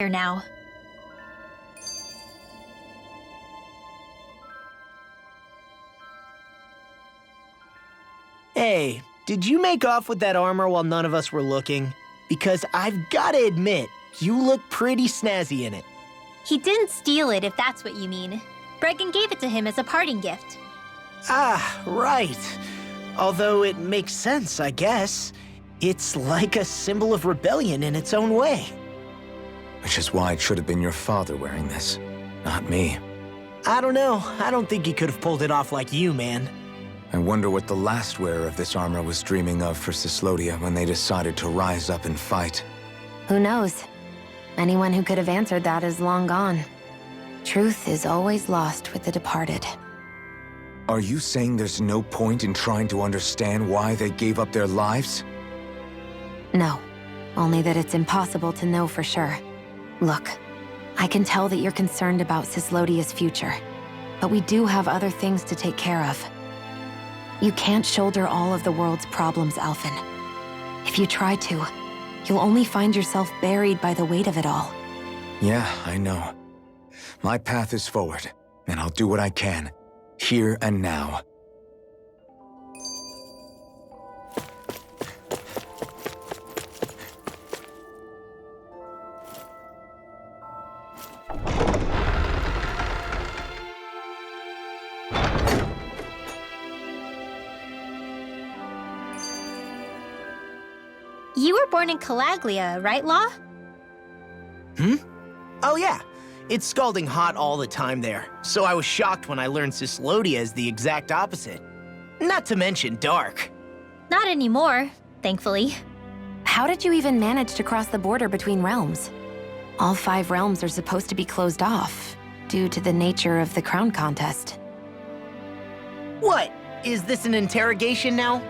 here now. Hey, did you make off with that armor while none of us were looking? Because I've gotta admit, you look pretty snazzy in it. He didn't steal it, if that's what you mean. Bregan gave it to him as a parting gift. Ah, right. Although it makes sense, I guess. It's like a symbol of rebellion in its own way. Which is why it should have been your father wearing this, not me. I don't know. I don't think he could have pulled it off like you, man. I wonder what the last wearer of this armor was dreaming of for Cyslodia when they decided to rise up and fight. Who knows? Anyone who could have answered that is long gone. Truth is always lost with the departed. Are you saying there's no point in trying to understand why they gave up their lives? No, only that it's impossible to know for sure. Look, I can tell that you're concerned about Cyslodia's future, but we do have other things to take care of. You can't shoulder all of the world's problems, Alphen. If you try to, you'll only find yourself buried by the weight of it all. Yeah, I know. My path is forward, and I'll do what I can, here and now. You were born in Calaglia, right, Law? Oh yeah. It's scalding hot all the time there, so I was shocked when I learned Cyslodia is the exact opposite. Not to mention dark. Not anymore, thankfully. How did you even manage to cross the border between realms? All 5 realms are supposed to be closed off, due to the nature of the crown contest. What? Is this an interrogation now?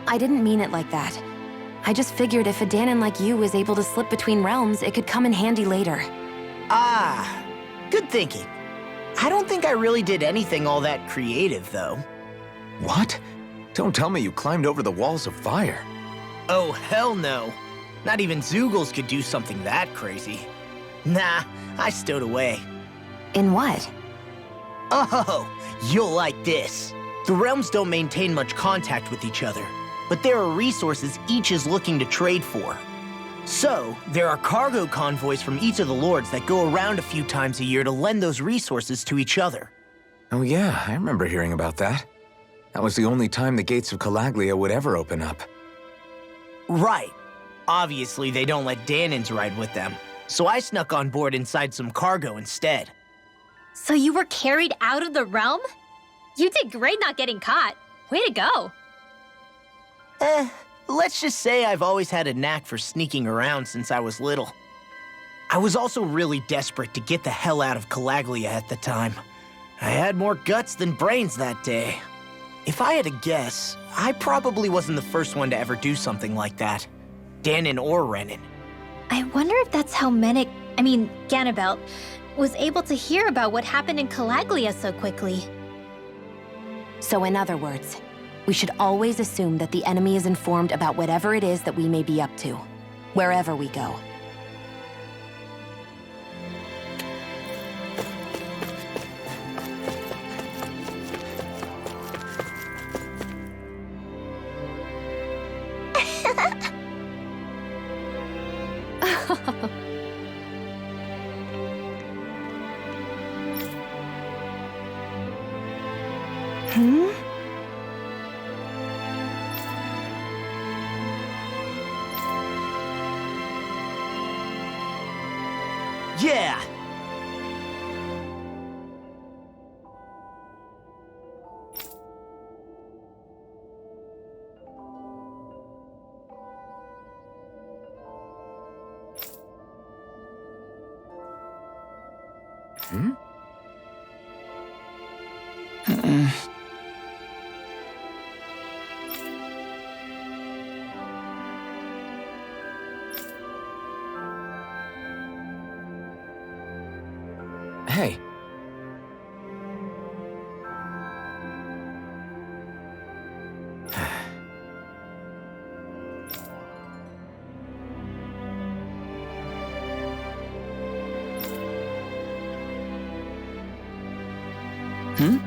I didn't mean it like that. I just figured if a Danon like you was able to slip between realms, it could come in handy later. Ah, good thinking. I don't think I really did anything all that creative, though. What? Don't tell me you climbed over the walls of fire. Oh, hell no. Not even zeugles could do something that crazy. Nah, I stowed away. In what? Oh, you'll like this. The realms don't maintain much contact with each other, but there are resources each is looking to trade for. So, there are cargo convoys from each of the lords that go around a few times a year to lend those resources to each other. Oh yeah, I remember hearing about that. That was the only time the gates of Calaglia would ever open up. Right. Obviously, they don't let Danons ride with them, so I snuck on board inside some cargo instead. So you were carried out of the realm? You did great not getting caught. Way to go. Let's just say I've always had a knack for sneaking around since I was little. I was also really desperate to get the hell out of Calaglia at the time. I had more guts than brains that day. If I had to guess, I probably wasn't the first one to ever do something like that. Danon or Renan. I wonder if that's how Ganabelt, was able to hear about what happened in Calaglia so quickly. So in other words, we should always assume that the enemy is informed about whatever it is that we may be up to, wherever we go. Yeah! Hey. Hmm?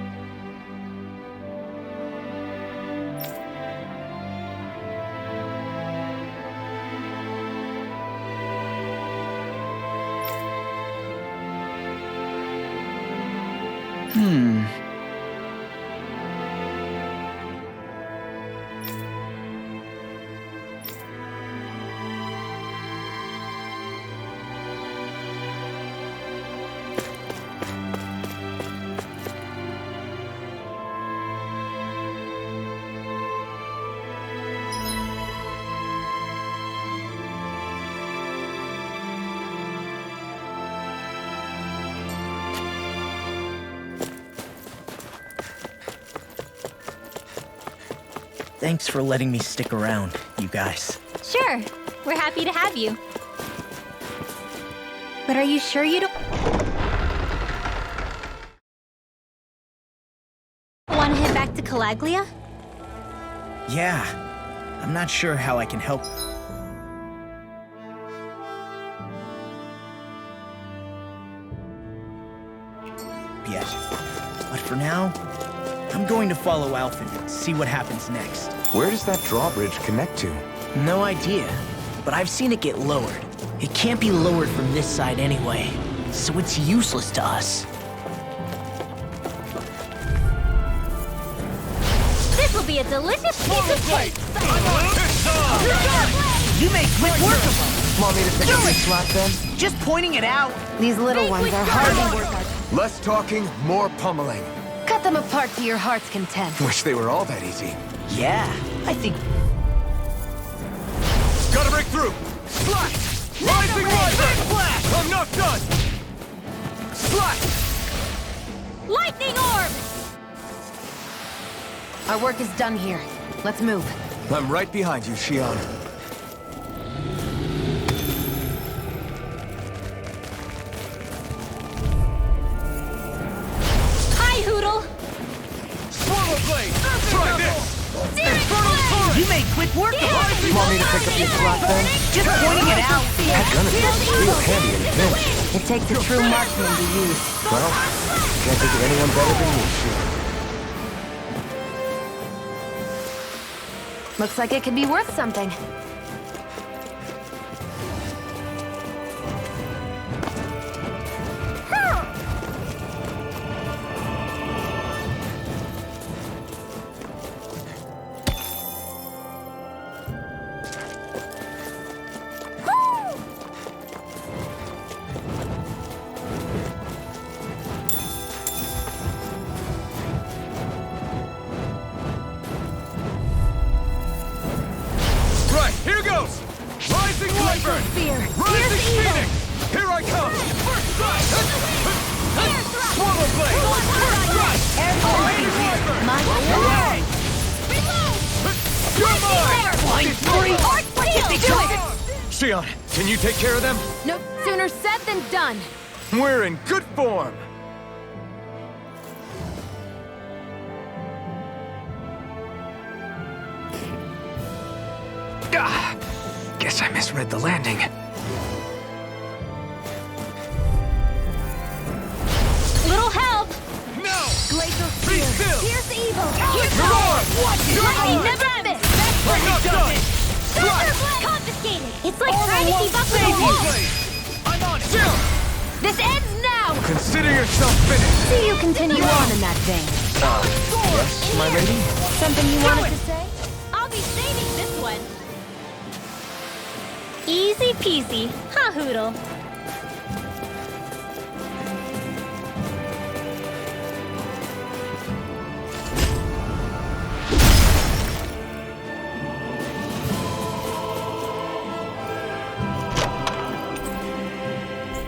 Thanks for letting me stick around, you guys. Sure, we're happy to have you. But are you sure you don't want to head back to Calaglia? Yeah, I'm not sure how I can help. Yet. But for now, I'm going to follow Alphen and see what happens next. Where does that drawbridge connect to? No idea, but I've seen it get lowered. It can't be lowered from this side anyway, so it's useless to us. This will be a delicious piece of cake! You make quick work of them! Want me to pick up your slack then? Just pointing it out! These little ones are hardly worth our... Less talking, more pummeling. Cut them apart to your heart's content. Wish they were all that easy. Yeah, I think... Gotta break through! Slack! Rising Flash! I'm not done! Slack! Lightning orb! Our work is done here. Let's move. I'm right behind you, Shionne. Hi, Hoodle! Swallow Blade! Try this! You made quick work of it! Want me to pick up your slack then? Just pointing it out! That gun is real handy in a pinch. It takes a true marksman to use. Well, can't think of anyone better than you, Shionne. Looks like it could be worth something. Right, here goes! Rising Wyvern! Rising Phoenix! Here I come! First strike! Swallow Blade! First strike! Rising Wyvern! My You're mine! Blind Fury! Shionne, can you take care of them? No sooner said than done. We're in good form! Guess I misread the landing. Little help! No! Glacial Be Spear. still! Here's evil. Your arm! Lightning never miss! I'm not done! Confiscated! It's like trying to keep up with a wolf! I'm on it! Zero! This ends now! Consider yourself finished! See you continue on in that vein. Yes, my lady? Something you wanted to say? I'll be saving this one. Easy peasy, huh, Hoodle?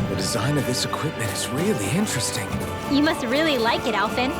The design of this equipment is really interesting. You must really like it, Alphen.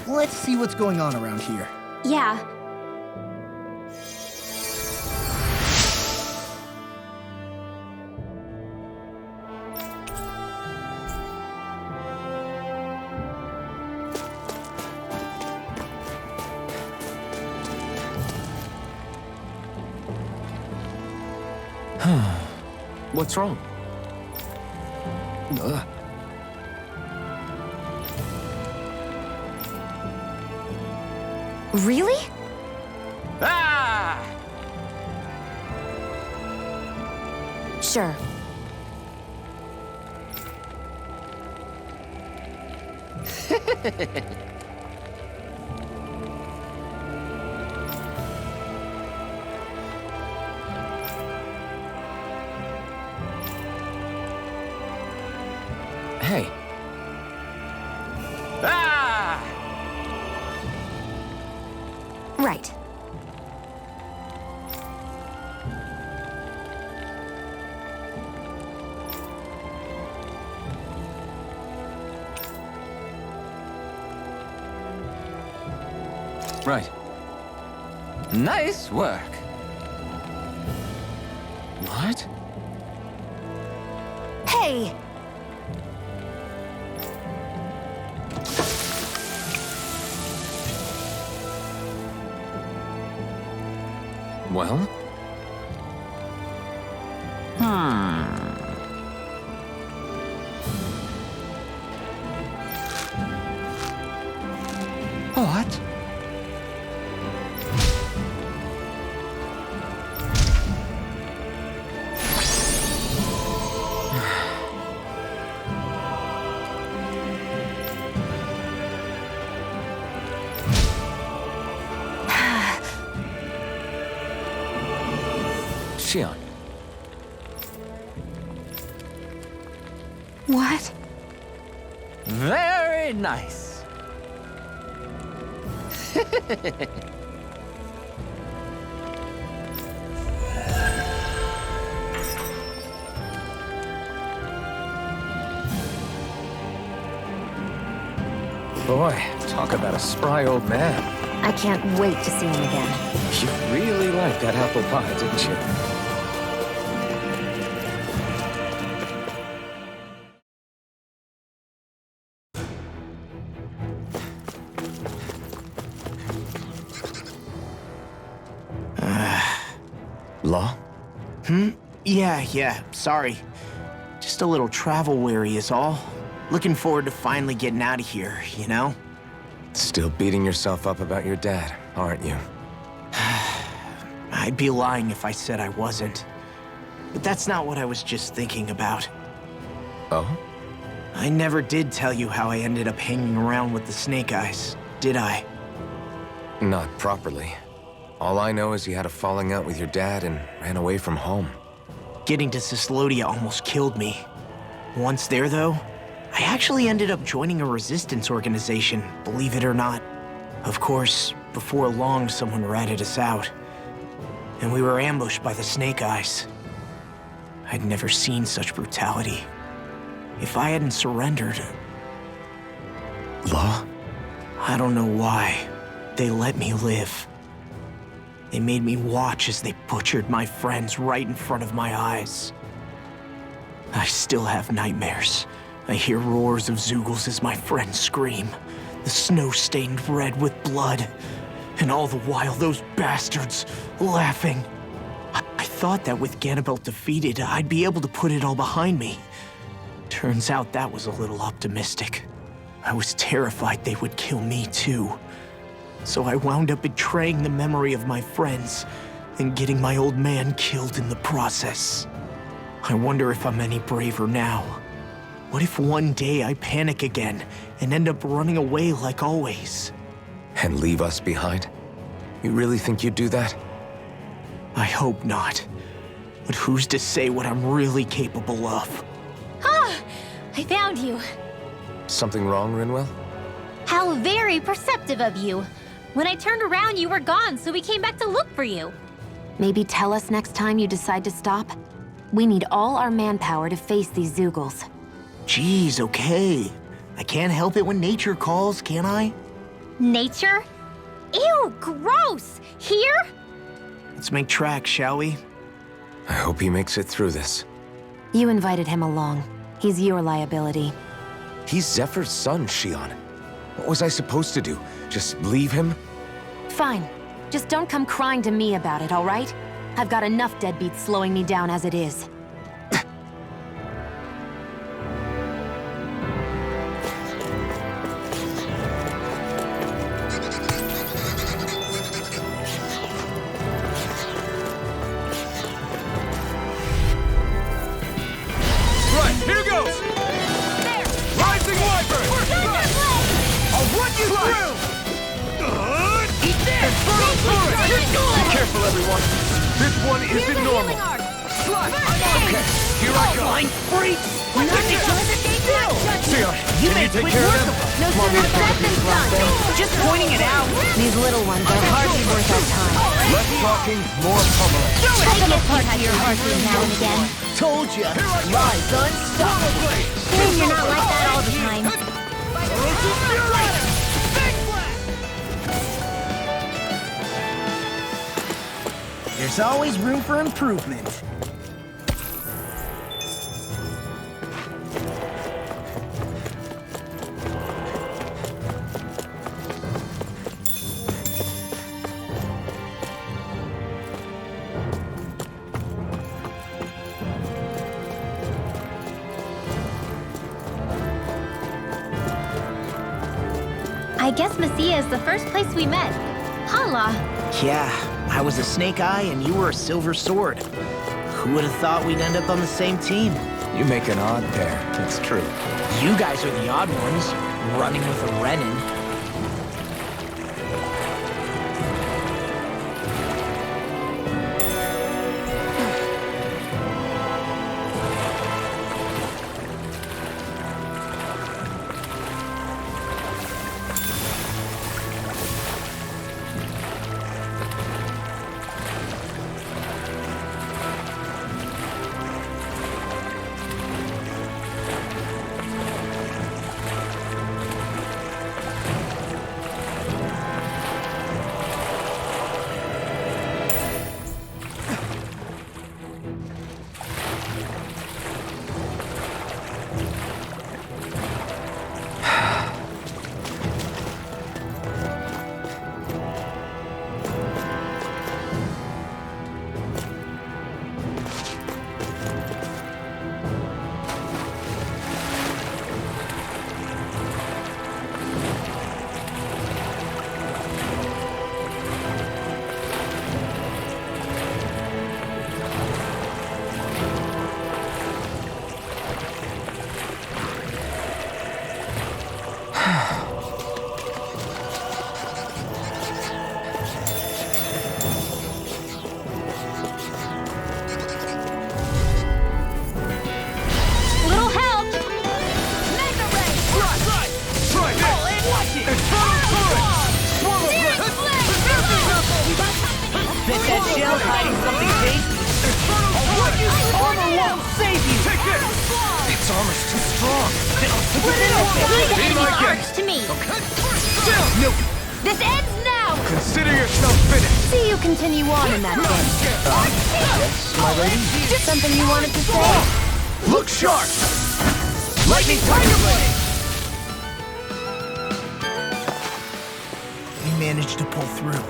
let's see what's going on around here. Yeah. What's wrong? Really? Ah! Sure. Hey. Ah! Right. Right. Nice work. What? Hey! Well? What? Shionne. What? Very nice. Boy, talk about a spry old man. I can't wait to see him again. You really liked that apple pie, didn't you? Law? Yeah, sorry. Just a little travel weary is all. Looking forward to finally getting out of here, you know? Still beating yourself up about your dad, aren't you? I'd be lying if I said I wasn't. But that's not what I was just thinking about. Oh? I never did tell you how I ended up hanging around with the Snake Eyes, did I? Not properly. All I know is you had a falling out with your dad and ran away from home. Getting to Cyslodia almost killed me. Once there, though, I actually ended up joining a resistance organization, believe it or not. Of course, before long, someone ratted us out. And we were ambushed by the Snake Eyes. I'd never seen such brutality. If I hadn't surrendered... Law? I don't know why. They let me live. They made me watch as they butchered my friends right in front of my eyes. I still have nightmares. I hear roars of zeugles as my friends scream. The snow stained red with blood. And all the while, those bastards laughing. I thought that with Ganabelt defeated, I'd be able to put it all behind me. Turns out that was a little optimistic. I was terrified they would kill me too. So I wound up betraying the memory of my friends and getting my old man killed in the process. I wonder if I'm any braver now. What if one day I panic again and end up running away like always? And leave us behind? You really think you'd do that? I hope not. But who's to say what I'm really capable of? Ah! I found you. Something wrong, Rinwell? How very perceptive of you. When I turned around, you were gone, so we came back to look for you. Maybe tell us next time you decide to stop? We need all our manpower to face these zeugles. Geez, okay. I can't help it when nature calls, can I? Nature? Ew, gross! Here? Let's make tracks, shall we? I hope he makes it through this. You invited him along. He's your liability. He's Zephyr's son, Shionne. What was I supposed to do? Just leave him? Fine. Just don't come crying to me about it, all right? I've got enough deadbeats slowing me down as it is. These little ones are hardly worth our time. Less talking, more pummeling. Take them apart how your heartbeat now and again. Told ya! Lies unstoppable! Shame you're not like that all the time. There's always room for improvement. I guess Messia is the first place we met. Hala. Yeah, I was a snake eye and you were a silver sword. Who would have thought we'd end up on the same team? You make an odd pair, it's true. You guys are the odd ones, running with a Renin. This ends now! Consider yourself finished! See you continue on in that vein. Yes, my lady? Something you wanted to say? Look sharp! Lightning Tiger Blade! We managed to pull through.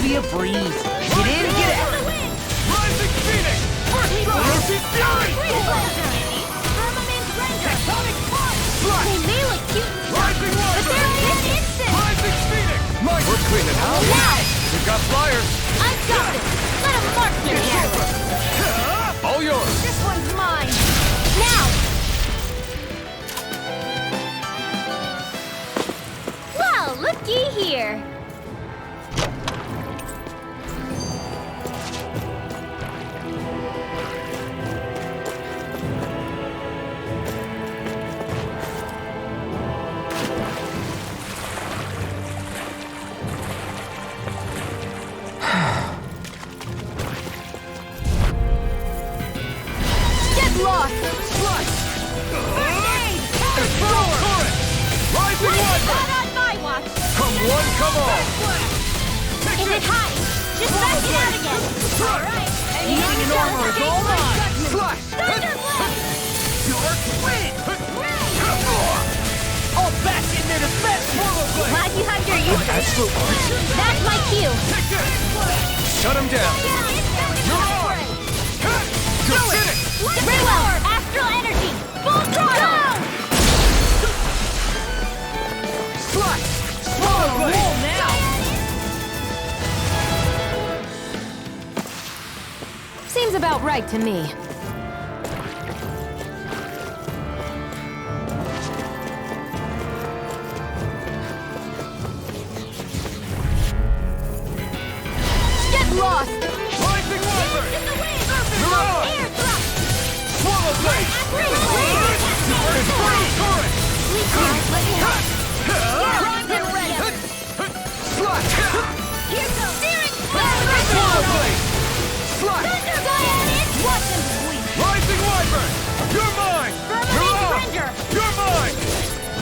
Be a breeze. Get in, get out. Rising Phoenix! First Fury! Tectonic punch! They may look cute and stuff, Rising but Water! they're instant! Rising Phoenix! We're cleaning house! Now! We've got flyers! I've got this! Let a marksman handle it! All yours! This one's mine! Now! Well, looky here! Come on! Is it high? Just back it out again. Alright. Eating an armor is all mine! Slash! Thunderblade! Your win! All back in their defense! Glad you have your uses. That's my cue. Shut him down! You're on! You're finished! Rinwell! Astral energy! Full throttle! Slash! Swallow blade! Now! Seems about right to me. Get lost! Rising Wyvern! You're on! Air thrust! Swallow blade! Infernal turret! Let me help. Slash! Here goes! Steering! Swallow blade! Slash! Watch him sweep! Rising Wyvern! You're mine! You're on! Surrender! You're mine!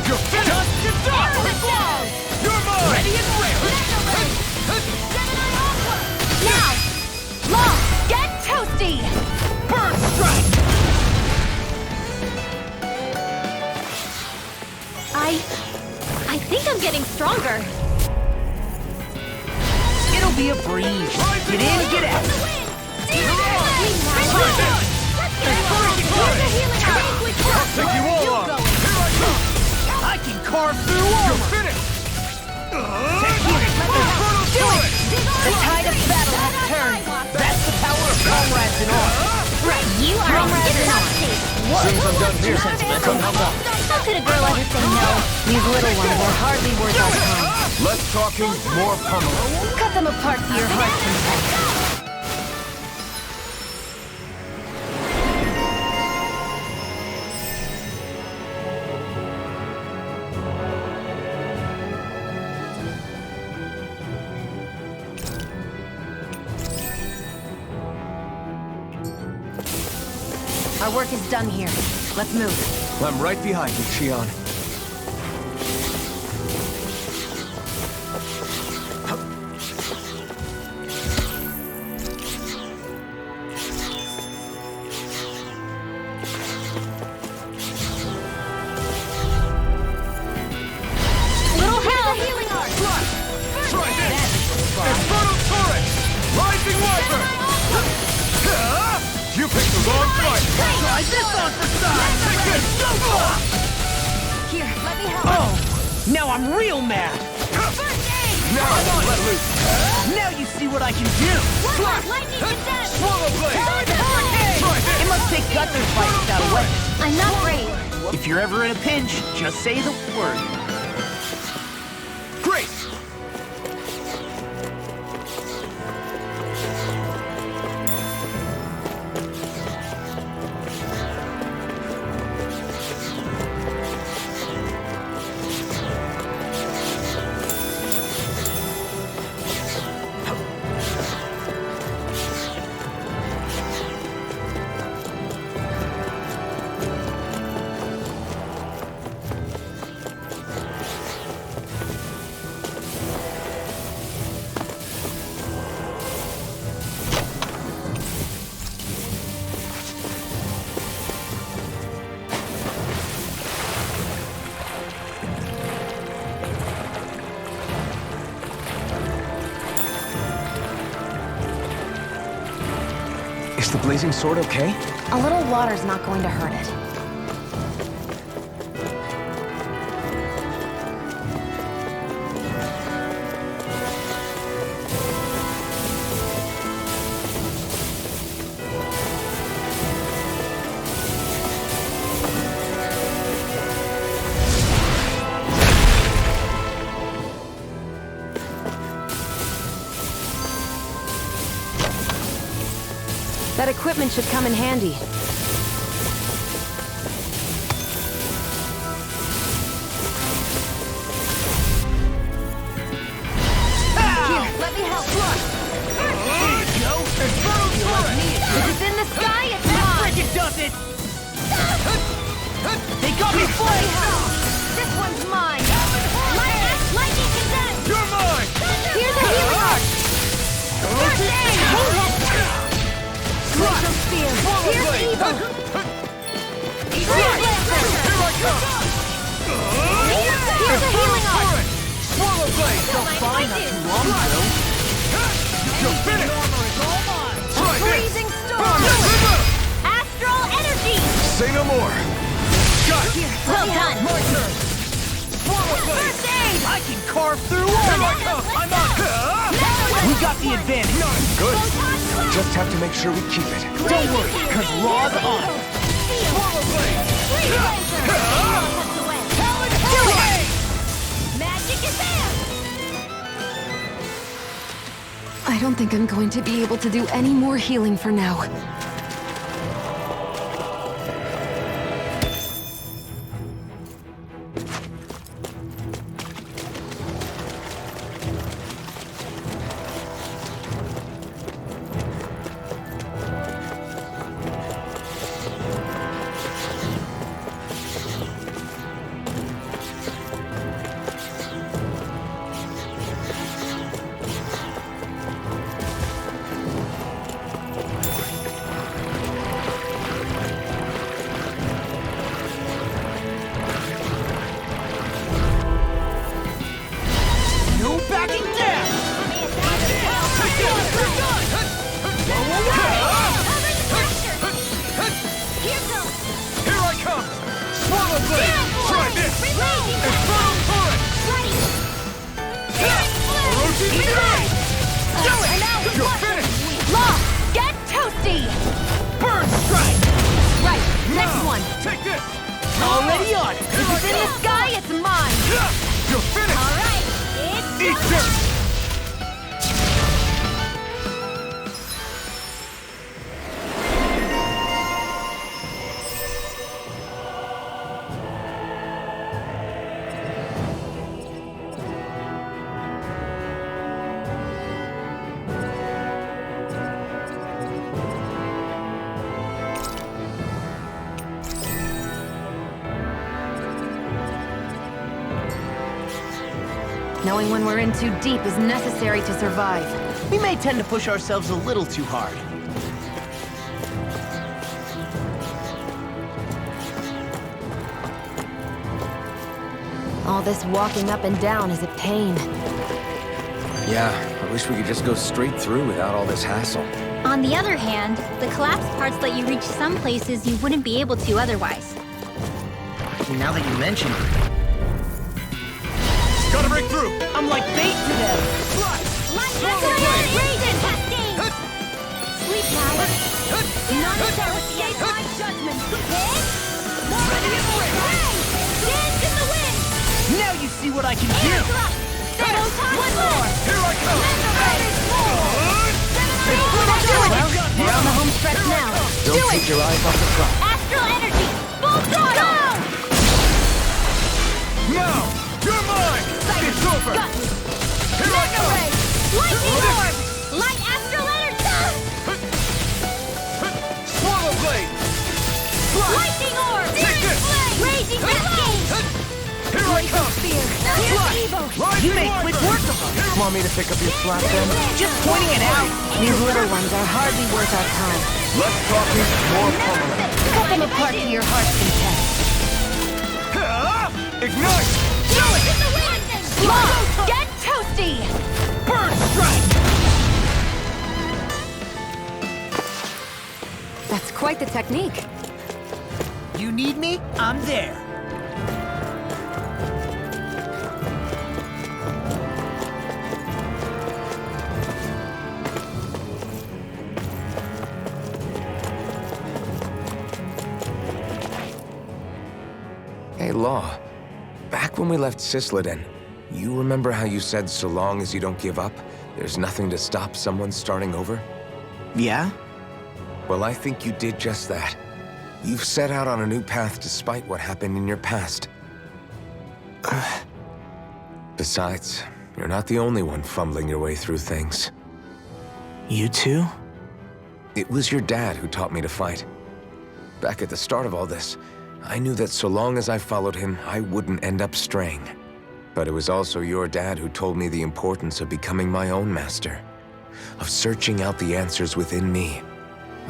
You're finished! You're mine! Ready and ready! Now! Long! Get toasty! Burn strike! I think I'm getting stronger. It'll be a breeze. Get in, get out. I'll take you all on! Here I come! I can carve through You're armor. finished! Infernal turret. The tide of battle has turned. That's the power of comrades in arms. You are on toasty! Seems I'm done here. Come help out. How could a girl ever say no? These little ones are hardly worth our time. Less talking, more pummeling. Cut them apart to your heart's content. Our work is done here. Let's move. I'm right behind you, Shionne. Little help! Healing art! Try this! Infernal turret! Rising Wyvern! You picked the wrong fight! Try this on for size. Take this! Here, let me help. Oh, now I'm real mad. Now I won't let loose! Now you see what I can do. Lightning condensed! Swallow blade! Try It this! must take guts to fight without a weapon. I'm not brave. If you're ever in a pinch, just say the word. Great! Is the blazing sword okay? A little water's not going to hurt it. That equipment should come in handy. Here, let me help. There you go. Infernal turret. If it's in the sky, it's That mine! frigate does it. They got me flayed. This one's mine! Lightning condensed! You're mine! evil! Here's a healing arm! Swallow blade! Felt fine not too long ago. You're finished! Try this! Freezing storm! Astral energy! Say no more! Got it! Well done! My turn! Swallow blade! First aid! I can carve through Here I armor! come! I'm on! We got the advantage! Good. Just have to make sure we keep it. Don't worry, cause Raw's on! Swallow blade! Do it! Magic is there! I don't think I'm going to be able to do any more healing for now. No backing down! Here I come! Swallow blade! Try this! Infernal torrent! Do it! You're finished! Lost! Get toasty! Burn strike! Right, next Now, one! Take this! Already on it! If it's in the sky, it's mine! You're finished! Alright, it's Eat go dirt! Knowing when we're in too deep is necessary to survive. We may tend to push ourselves a little too hard. All this walking up and down is a pain. Yeah, I wish we could just go straight through without all this hassle. On the other hand, the collapsed parts let you reach some places you wouldn't be able to otherwise. Now that you mention it, Gotta break through! I'm like bait to them! Sleep now. None shall escape my judgment. Ready and ready. Dance in the wind. Now you see what I can do! One more. Here I come! We're on the home stretch now. Don't take your eyes off the front. Astral energy. Full throttle. Now! You're mine! It's over! Here I come! Lightning orb. Light astral energy. Swallow blade! Lightning orb. Take this! Raging cascade. Here I come! Here's evil. You make quick work of them! Want me to pick up your slack then? Just pointing it out! These little ones are hardly worth our time. Less talking, more pummeling. Cut them apart to your heart's content. Ignite! Do it. Lost. Get toasty. Burn strike! That's quite the technique. You need me? I'm there. Hey, Law. Back when we left Cisleden, you remember how you said so long as you don't give up, there's nothing to stop someone starting over? Yeah? Well, I think you did just that. You've set out on a new path despite what happened in your past. Besides, you're not the only one fumbling your way through things. You too? It was your dad who taught me to fight. Back at the start of all this, I knew that so long as I followed him, I wouldn't end up straying. But it was also your dad who told me the importance of becoming my own master, of searching out the answers within me.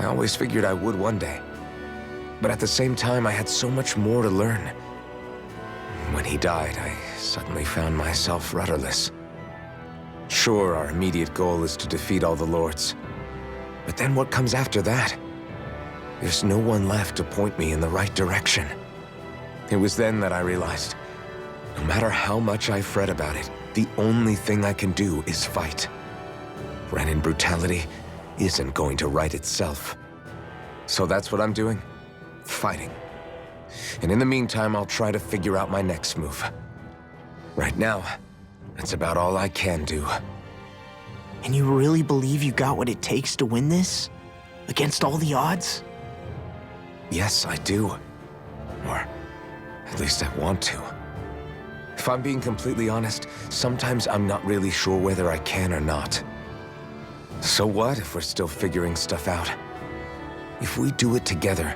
I always figured I would one day. But at the same time, I had so much more to learn. When he died, I suddenly found myself rudderless. Sure, our immediate goal is to defeat all the lords. But then what comes after that? There's no one left to point me in the right direction. It was then that I realized, no matter how much I fret about it, the only thing I can do is fight. Renin brutality isn't going to right itself. So that's what I'm doing. Fighting. And in the meantime, I'll try to figure out my next move. Right now, that's about all I can do. And you really believe you got what it takes to win this? Against all the odds? Yes, I do. Or at least I want to. If I'm being completely honest, sometimes I'm not really sure whether I can or not. So what if we're still figuring stuff out? If we do it together,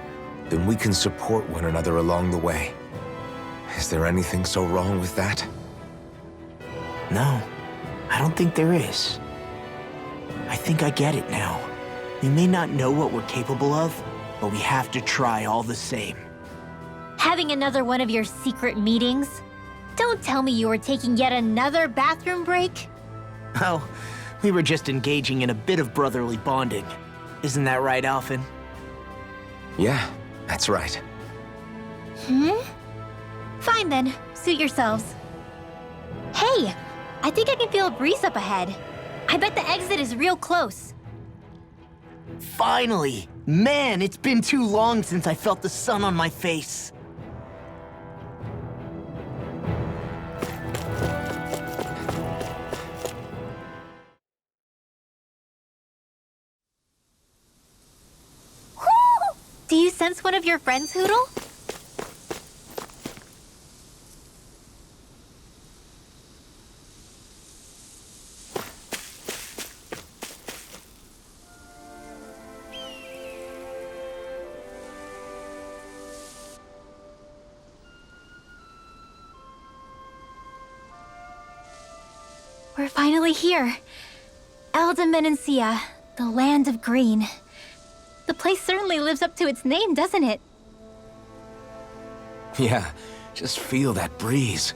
then we can support one another along the way. Is there anything so wrong with that? No, I don't think there is. I think I get it now. We may not know what we're capable of, but we have to try all the same. Having another one of your secret meetings? Don't tell me you were taking yet another bathroom break? Oh, we were just engaging in a bit of brotherly bonding. Isn't that right, Alphen? Yeah, that's right. Fine then, suit yourselves. Hey, I think I can feel a breeze up ahead. I bet the exit is real close. Finally! Man, it's been too long since I felt the sun on my face. Do you sense one of your friends, Hootle? We're finally here. Elde Menancia, the land of green. The place certainly lives up to its name, doesn't it? Yeah, just feel that breeze.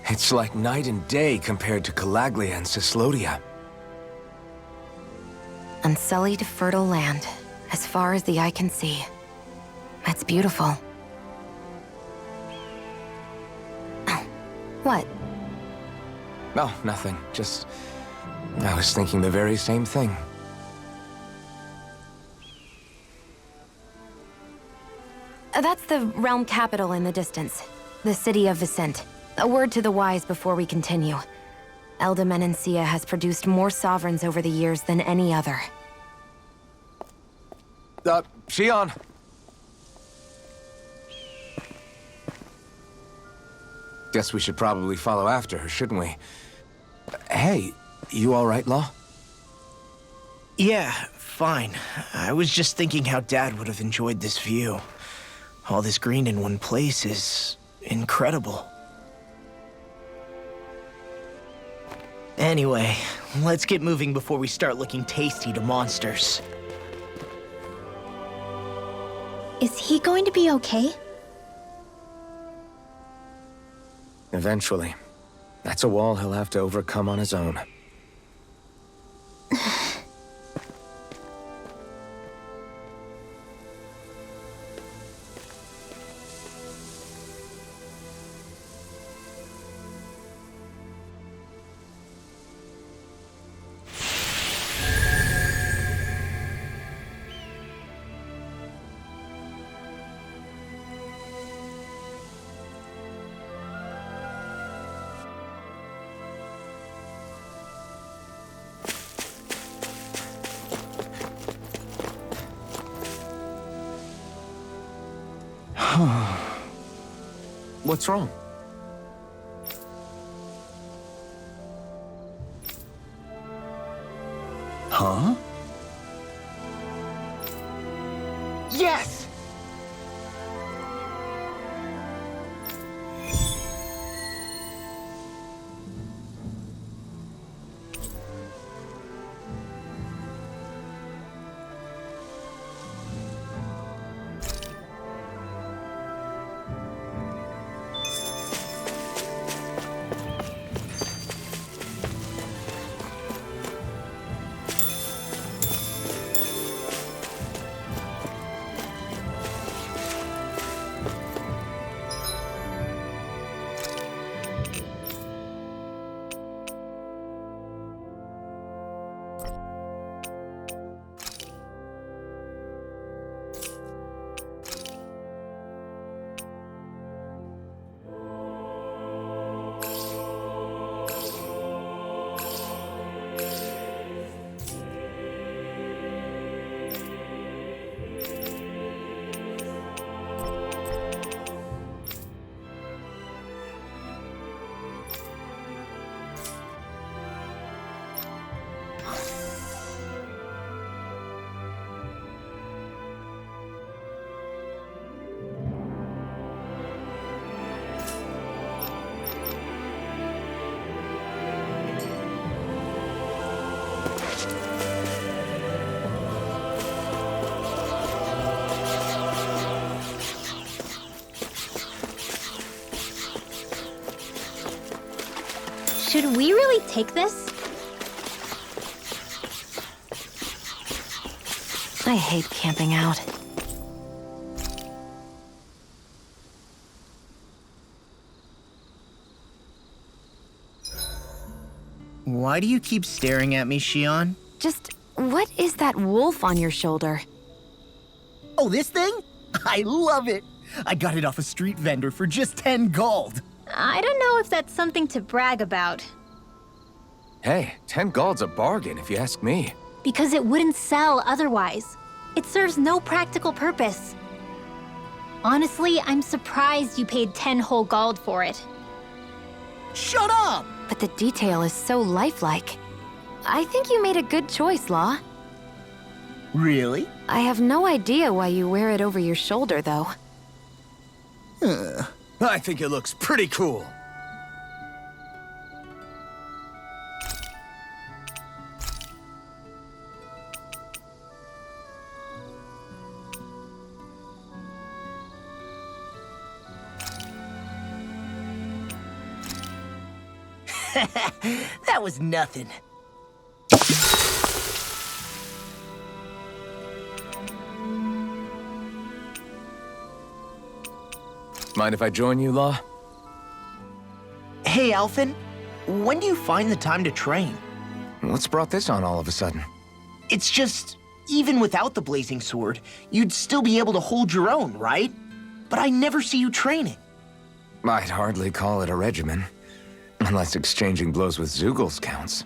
It's like night and day compared to Calaglia and Cyslodia. Unsullied, fertile land, as far as the eye can see. That's beautiful. Oh, what? No, nothing. Just... I was thinking the very same thing. That's the realm capital in the distance. The city of Vicent. A word to the wise before we continue. Elde Menancia has produced more sovereigns over the years than any other. Shionne! Guess we should probably follow after her, shouldn't we? Hey, you all right, Law? Yeah, fine. I was just thinking how Dad would have enjoyed this view. All this green in one place is incredible. Anyway, let's get moving before we start looking tasty to monsters. Is he going to be okay? Eventually. That's a wall he'll have to overcome on his own. What's wrong? Huh? Yes! Should we really take this? I hate camping out. Why do you keep staring at me, Shionne? Just, what is that wolf on your shoulder? Oh, this thing? I love it. I got it off a street vendor for just 10 gold. I don't know if that's something to brag about, Hey, 10 gold's a bargain if you ask me. because it wouldn't sell otherwise. It serves no practical purpose. Honestly, I'm surprised you paid 10 whole gold for it. Shut up! But the detail is so lifelike. I think you made a good choice, Law. Really? I have no idea why you wear it over your shoulder, though. I think it looks pretty cool. That was nothing. Mind if I join you, Law? Hey, Alphen. When do you find the time to train? What's brought this on all of a sudden? It's just, even without the blazing sword, you'd still be able to hold your own, right? But I never see you training. I'd hardly call it a regimen. Unless exchanging blows with zeugles counts.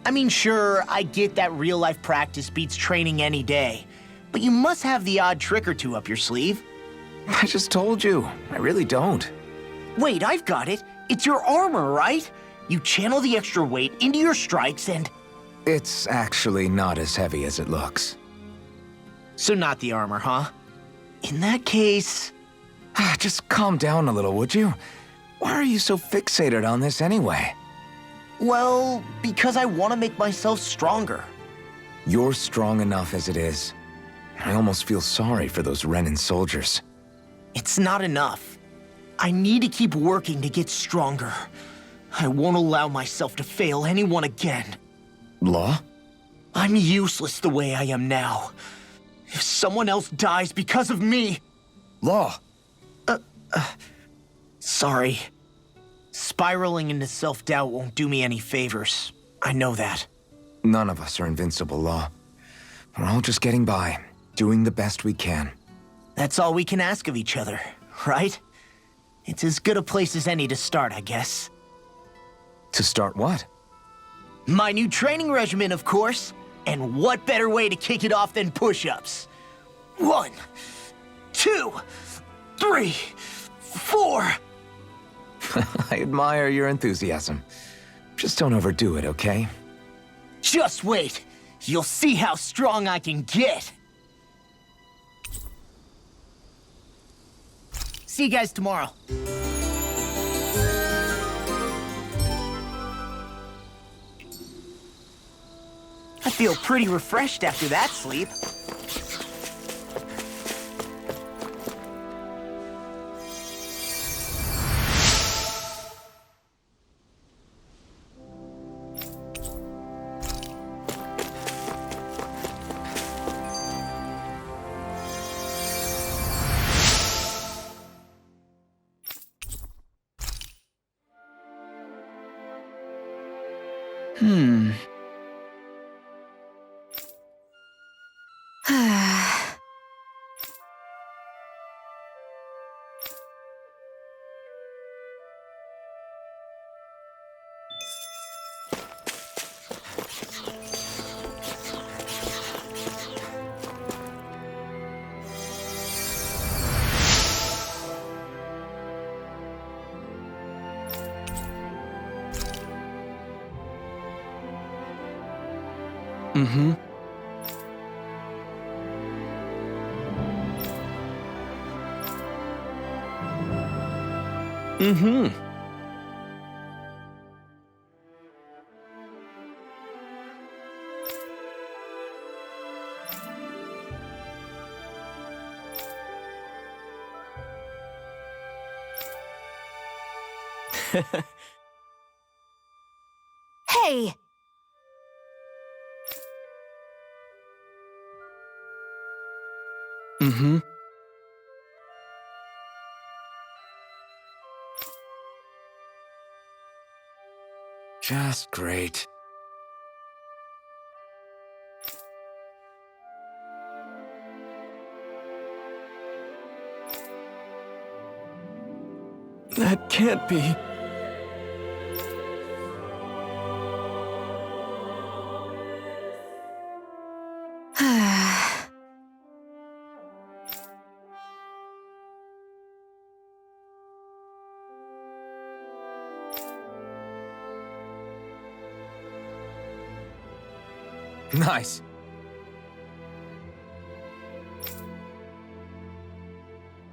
I mean, sure, I get that real-life practice beats training any day. But you must have the odd trick or two up your sleeve. I just told you, I really don't. Wait, I've got it. It's your armor, right? You channel the extra weight into your strikes and... It's actually not as heavy as it looks. So not the armor, huh? In that case... Just calm down a little, would you? Why are you so fixated on this anyway? Well, because I want to make myself stronger. You're strong enough as it is. I almost feel sorry for those Renan soldiers. It's not enough. I need to keep working to get stronger. I won't allow myself to fail anyone again. Law? I'm useless the way I am now. If someone else dies because of me... Law! Sorry. Spiraling into self-doubt won't do me any favors. I know that. None of us are invincible, Law. We're all just getting by, doing the best we can. That's all we can ask of each other, right? It's as good a place as any to start, I guess. To start what? My new training regimen, of course. And what better way to kick it off than push-ups? 1, 2, 3, 4... I admire your enthusiasm. Just don't overdo it, okay? Just wait. You'll see how strong I can get. See you guys tomorrow. I feel pretty refreshed after that sleep. Mm-hmm. Mm-hmm. Hurry! Mm-hmm. Just great. That can't be. Nice.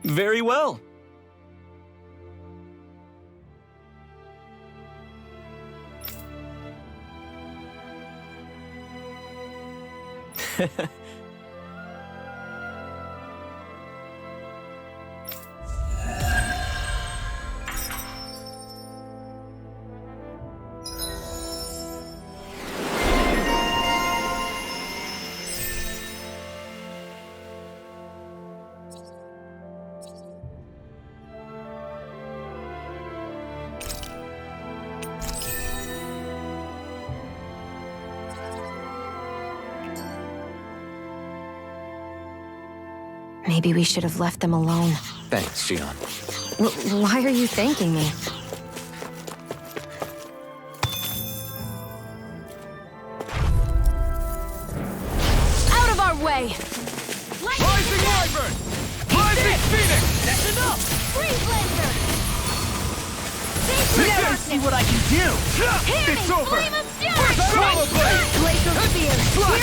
Very well. Maybe we should have left them alone. Thanks, Shionne. Why are you thanking me? Out of our way! Rising Wyvern! Rising Phoenix! That's enough! Freeze Lancer! Now see what I can do! It's over! Flame of Fury! Power Blade! Glacial Spear!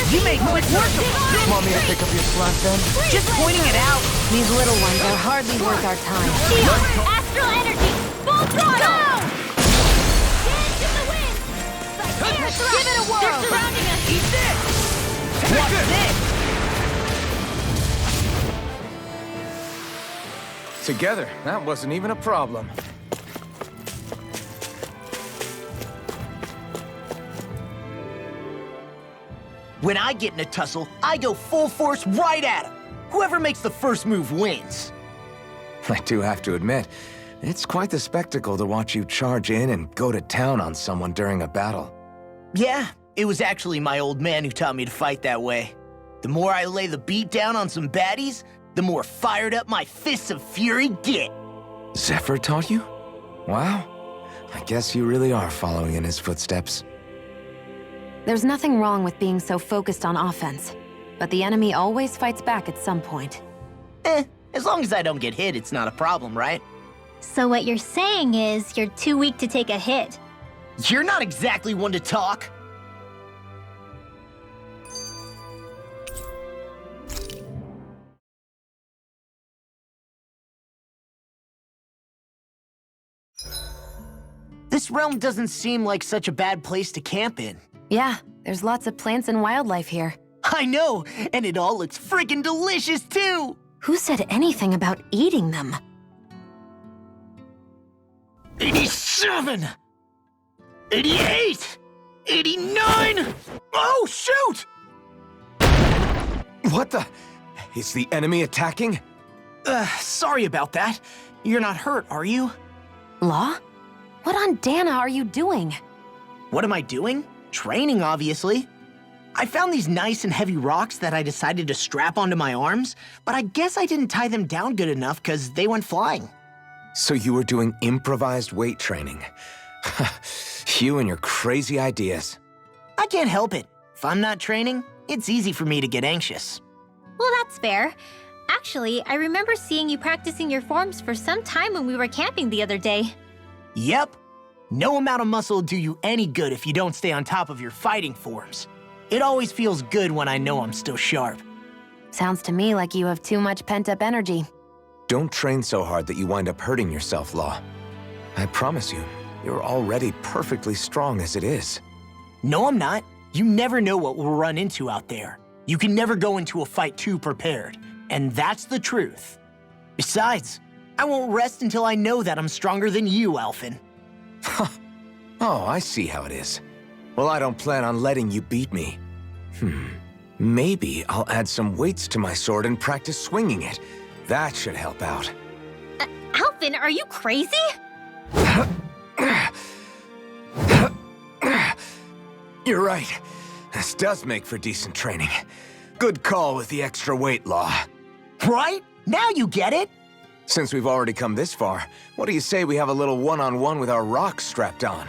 You make quick work of it! Want me to pick up your slack then? Just pointing it out! These little ones are hardly worth our time. Shionne! Astral Energy! Full throttle! Go! Dance in the wind! Cyclone thrust! Give it a whirl! They're surrounding us! Eat this! What's this? Together, that wasn't even a problem. When I get in a tussle, I go full force right at him. Whoever makes the first move wins. I do have to admit, it's quite the spectacle to watch you charge in and go to town on someone during a battle. Yeah, it was actually my old man who taught me to fight that way. The more I lay the beat down on some baddies, the more fired up my fists of fury get. Zephyr taught you? Wow. I guess you really are following in his footsteps. There's nothing wrong with being so focused on offense, but the enemy always fights back at some point. As long as I don't get hit, it's not a problem, right? So what you're saying is you're too weak to take a hit. You're not exactly one to talk. This realm doesn't seem like such a bad place to camp in. Yeah, there's lots of plants and wildlife here. I know, and it all looks friggin' delicious too! Who said anything about eating them? 87! 88! 89! Oh, shoot! What the? Is the enemy attacking? Sorry about that. You're not hurt, are you? Law? What on Dana are you doing? What am I doing? Training, obviously. I found these nice and heavy rocks that I decided to strap onto my arms, but I guess I didn't tie them down good enough because they went flying. So you were doing improvised weight training. You and your crazy ideas. I can't help it. If I'm not training, it's easy for me to get anxious. Well, that's fair. Actually, I remember seeing you practicing your forms for some time when we were camping the other day. Yep. No amount of muscle will do you any good if you don't stay on top of your fighting forms. It always feels good when I know I'm still sharp. Sounds to me like you have too much pent-up energy. Don't train so hard that you wind up hurting yourself, Law. I promise you, you're already perfectly strong as it is. No, I'm not. You never know what we'll run into out there. You can never go into a fight too prepared, and that's the truth. Besides, I won't rest until I know that I'm stronger than you, Alphen. Oh, I see how it is. Well, I don't plan on letting you beat me. Maybe I'll add some weights to my sword and practice swinging it. That should help out. Alphen, are you crazy? You're right. This does make for decent training. Good call with the extra weight law. Right? Now you get it! Since we've already come this far, what do you say we have a little one-on-one with our rocks strapped on?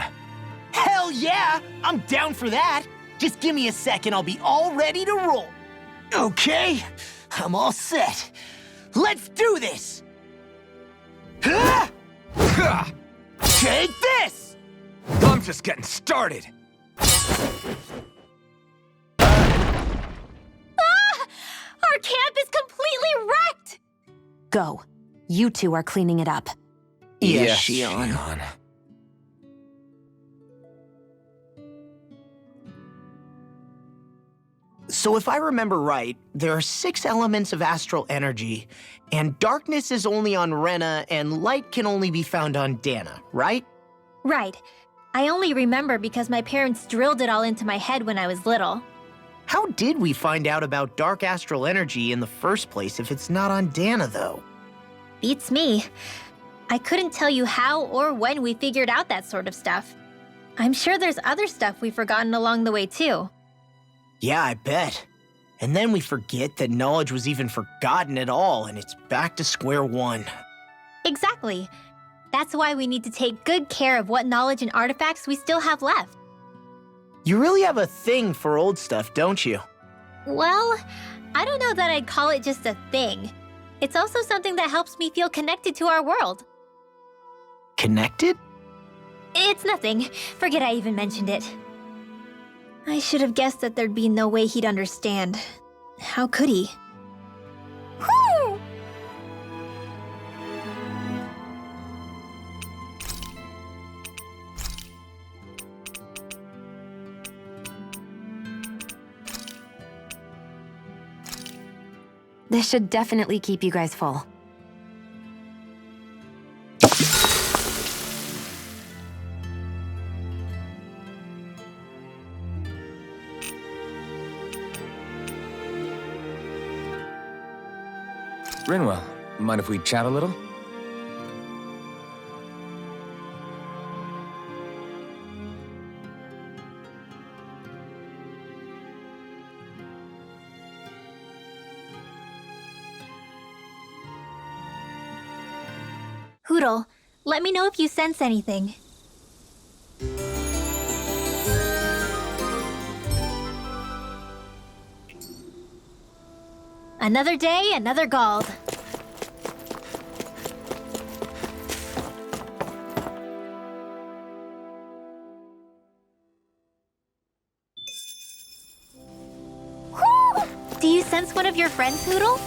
Hell yeah! I'm down for that! Just give me a second, I'll be all ready to roll. Okay, I'm all set. Let's do this! Huh? Take this! I'm just getting started. Our camp is completely wrecked! Go. You two are cleaning it up. Yes, Shionne. So if I remember right, there are 6 elements of astral energy, and darkness is only on Rena, and light can only be found on Dana, right? Right. I only remember because my parents drilled it all into my head when I was little. How did we find out about dark astral energy in the first place if it's not on Dana, though? Beats me. I couldn't tell you how or when we figured out that sort of stuff. I'm sure there's other stuff we've forgotten along the way, too. Yeah, I bet. And then we forget that knowledge was even forgotten at all, and it's back to square one. Exactly. That's why we need to take good care of what knowledge and artifacts we still have left. You really have a thing for old stuff, don't you? Well, I don't know that I'd call it just a thing. It's also something that helps me feel connected to our world. Connected? It's nothing. Forget I even mentioned it. I should have guessed that there'd be no way he'd understand. How could he? Whew! This should definitely keep you guys full. Rinwell, mind if we chat a little? Hootle, let me know if you sense anything. Another day, another Gald. Whew! Do you sense one of your friends, Hootle?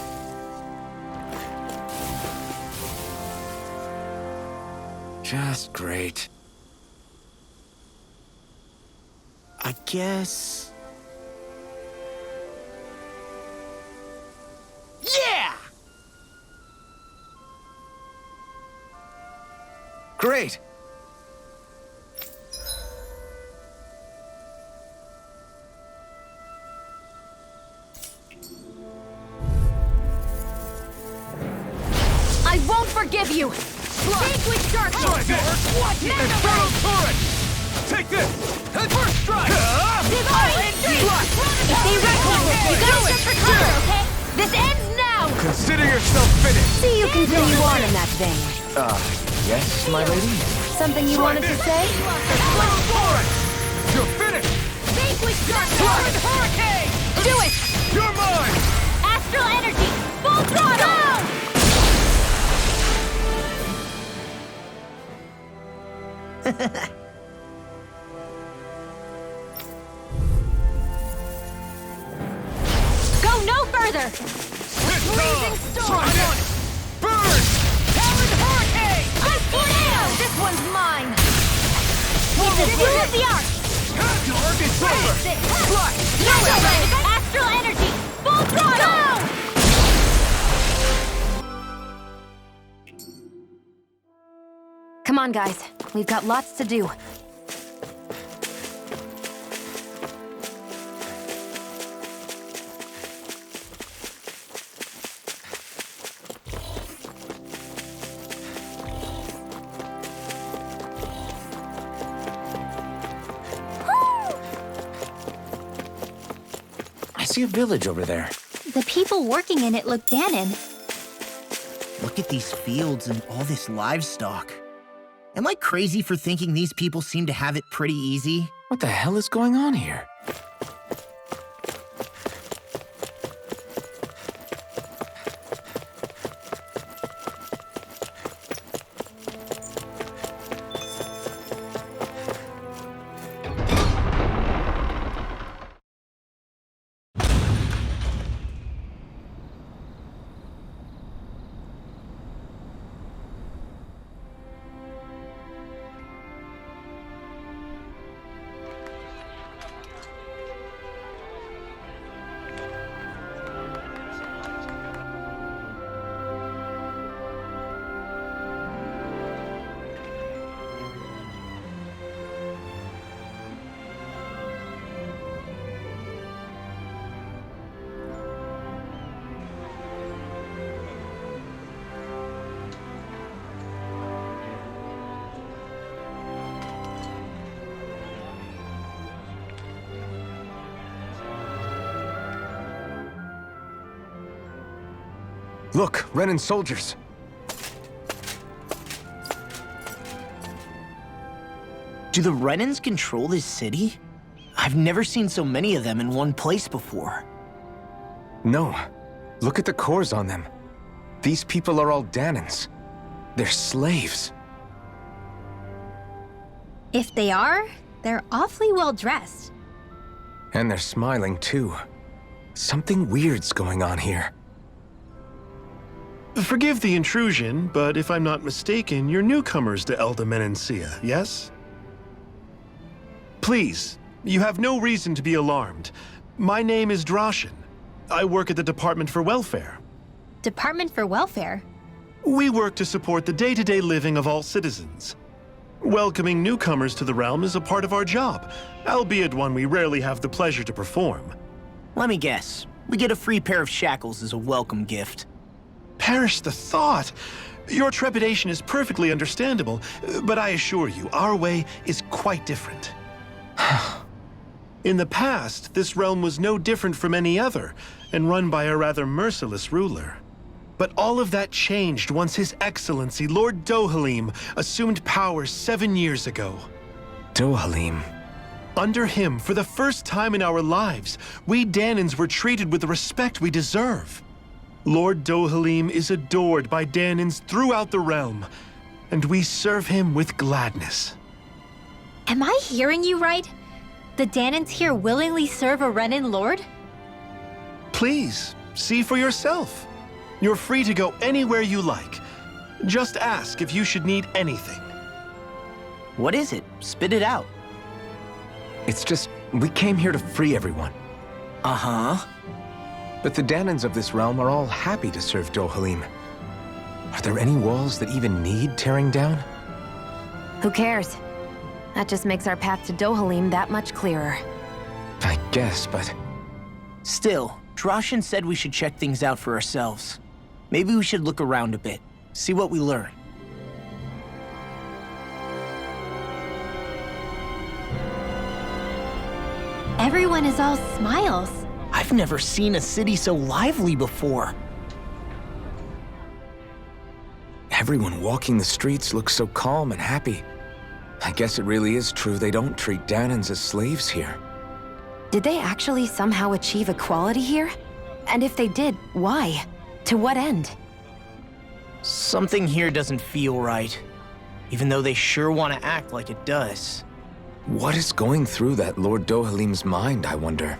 Just great. I guess... Yeah! Great! I won't forgive you! Vanquish darkness! Try this! What? Infernal turret! Take this! First strike! Divine Street! If they wreck you, you gotta set for cover, okay? This ends now! Consider yourself finished! See you continue on in that vein. Yes, my lady? Something you wanted to say? Infernal torrent! You're finished! Vanquish darkness! Hurricane! Do it! You're mine! Astral energy! Full throttle! Go no further! Blazing storm! Burn! Taloned hurricane! Tornado! This one's mine! Use the arc! Your arc is over! Fly! Astral energy! Full throttle! Come on, guys. We've got lots to do. see a village over there. The people working in it look Danon. Look at these fields and all this livestock. Am I crazy for thinking these people seem to have it pretty easy? What the hell is going on here? Look, Renan soldiers. Do the Renans control this city? I've never seen so many of them in one place before. No. Look at the cores on them. These people are all Danons. They're slaves. If they are, they're awfully well dressed. And they're smiling, too. Something weird's going on here. Forgive the intrusion, but if I'm not mistaken, you're newcomers to Elde Menancia, yes? Please, you have no reason to be alarmed. My name is Droshin. I work at the Department for Welfare. Department for Welfare? We work to support the day-to-day living of all citizens. Welcoming newcomers to the realm is a part of our job, albeit one we rarely have the pleasure to perform. Let me guess. We get a free pair of shackles as a welcome gift. Perish the thought! Your trepidation is perfectly understandable, but I assure you, our way is quite different. In the past, this realm was no different from any other, and run by a rather merciless ruler. But all of that changed once His Excellency, Lord Dohalim, assumed power 7 years ago. Dohalim. Under him, for the first time in our lives, we Danons were treated with the respect we deserve. Lord Dohalim is adored by Danons throughout the realm, and we serve him with gladness. Am I hearing you right? The Danons here willingly serve a Renan lord? Please, see for yourself. You're free to go anywhere you like. Just ask if you should need anything. What is it? Spit it out. It's just, we came here to free everyone. Uh-huh. But the Danons of this realm are all happy to serve Dohalim. Are there any walls that even need tearing down? Who cares? That just makes our path to Dohalim that much clearer. I guess, but... Still, Droshin said we should check things out for ourselves. Maybe we should look around a bit, see what we learn. Everyone is all smiles. I've never seen a city so lively before. Everyone walking the streets looks so calm and happy. I guess it really is true they don't treat Danons as slaves here. Did they actually somehow achieve equality here? And if they did, why? To what end? Something here doesn't feel right, even though they sure want to act like it does. What is going through that Lord Dohalim's mind, I wonder?